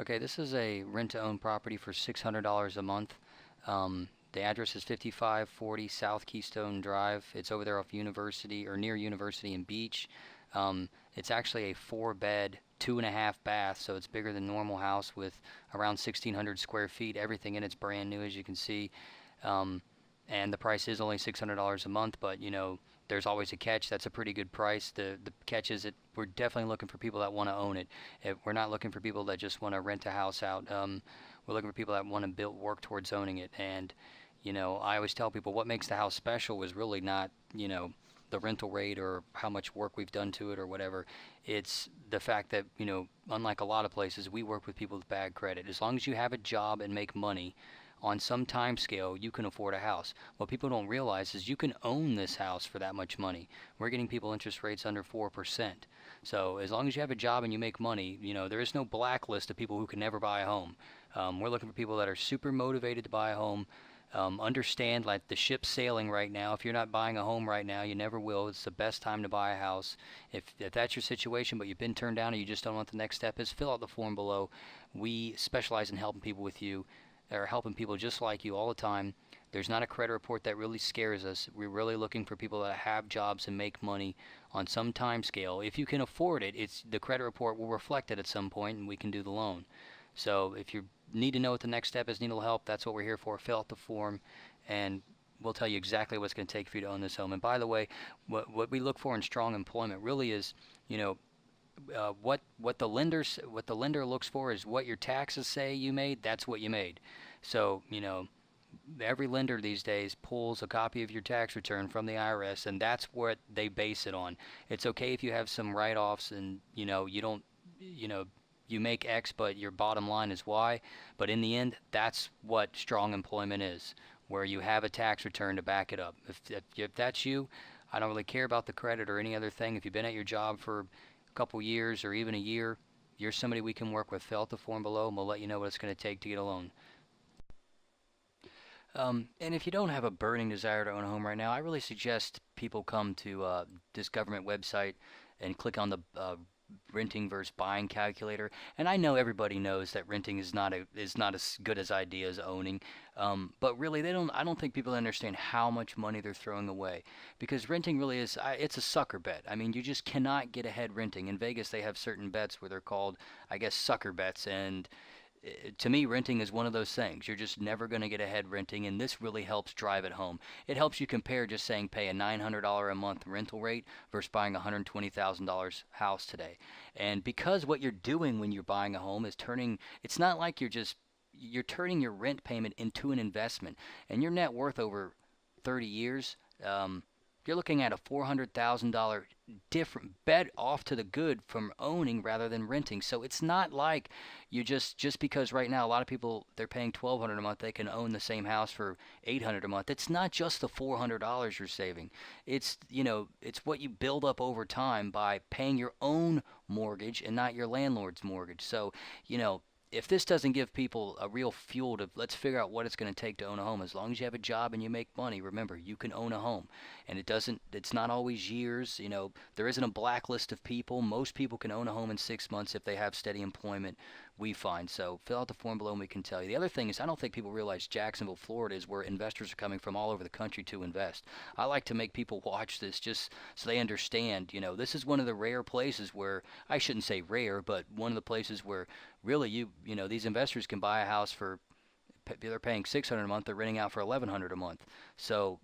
Okay, this is a rent-to-own property for $600 a month. The address is 5540 South Keystone Drive. It's over there off University or near University and Beach. It's actually a four-bed, two and a half bath, so it's bigger than normal house with around 1,600 square feet. Everything in it's brand new, as you can see. Um, and the price is only $600 a month, but there's always a catch. That's a pretty good price. The catch is that we're definitely looking for people that want to own it. We're not looking for people that just want to rent a house out. We're looking for people that want to build work towards owning it. And I always tell people what makes the house special is really not the rental rate or how much work we've done to it or whatever. It's the fact that unlike a lot of places, we work with people with bad credit. As long as you have a job and make money on some time scale, you can afford a house. What people don't realize is you can own this house for that much money. We're getting people interest rates under 4%. So as long as you have a job and you make money, there is no blacklist of people who can never buy a home. We're looking for people that are super motivated to buy a home. Understand, like, the ship's sailing right now. If you're not buying a home right now, you never will. It's the best time to buy a house. If that's your situation, but you've been turned down and you just don't know what the next step is, fill out the form below. We specialize in helping people with you, or helping people just like you all the time. There's not a credit report that really scares us. We're really looking for people that have jobs and make money on some time scale. If you can afford it, the credit report will reflect it at some point, and we can do the loan. So if you need to know what the next step is, need a little help, that's what we're here for. Fill out the form, and we'll tell you exactly what it's going to take for you to own this home. And by the way, what we look for in strong employment really is, you know, what the lender looks for is what your taxes say you made. That's what you made. So every lender these days pulls a copy of your tax return from the IRS, and that's what they base it on. It's okay if you have some write-offs and you don't you know you make X, but your bottom line is Y. But in the end, that's what strong employment is, where you have a tax return to back it up. If that's you, I don't really care about the credit or any other thing. If you've been at your job for a couple years or even a year, you're somebody we can work with. Fill out the form below, and we'll let you know what it's going to take to get a loan. And if you don't have a burning desire to own a home right now, I really suggest people come to this government website and click on the renting versus buying calculator. And I know everybody knows that renting is not as good as idea as owning. But really, they don't. I don't think people understand how much money they're throwing away, because renting really is. It's a sucker bet. I mean, you just cannot get ahead renting. In Vegas, they have certain bets where they're called, I guess, sucker bets, and to me, renting is one of those things. You're just never going to get ahead renting, and this really helps drive it home. It helps you compare just saying pay a $900 a month rental rate versus buying a $120,000 house today. And because what you're doing when you're buying a home is it's not like you're turning your rent payment into an investment, and your net worth over 30 years. You're looking at a $400,000 different bet off to the good from owning rather than renting. So it's not like you just because right now a lot of people they're paying 1,200 a month, they can own the same house for 800 a month. It's not just the $400 you're saving. It's what you build up over time by paying your own mortgage and not your landlord's mortgage. So, you know, if this doesn't give people a real fuel to let's figure out what it's going to take to own a home, as long as you have a job and you make money, remember, you can own a home. And it's not always years. There isn't a blacklist of people. Most people can own a home in 6 months if they have steady employment, we find. So fill out the form below and we can tell you. The other thing is, I don't think people realize Jacksonville, Florida is where investors are coming from all over the country to invest. I like to make people watch this just so they understand, this is one of the rare places where, I shouldn't say rare, but one of the places where really these investors can buy a house for, they're paying 600 a month, they're renting out for 1,100 a month. So,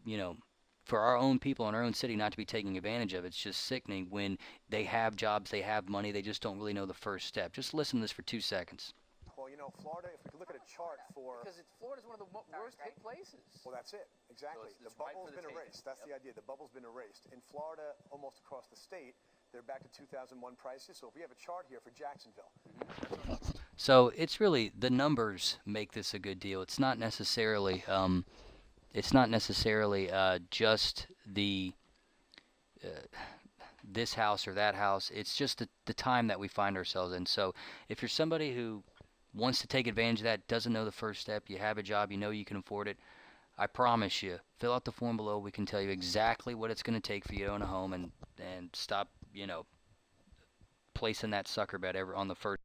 for our own people in our own city not to be taking advantage of it, it's just sickening when they have jobs, they have money, they just don't really know the first step. Just listen to this for 2 seconds. Well, Florida, if we could look at a chart for... Because Florida's one of the worst hit places. Well, that's it. Exactly. So the bubble's been erased. That's the idea. The bubble's been erased. In Florida, almost across the state, they're back to 2001 prices. So if we have a chart here for Jacksonville. So it's really the numbers make this a good deal. It's not necessarily just uh, this house or that house. It's just the time that we find ourselves in. So if you're somebody who wants to take advantage of that, doesn't know the first step, you have a job, you know you can afford it, I promise you, fill out the form below. We can tell you exactly what it's going to take for you to own a home, and stop, placing that sucker bet ever on the first.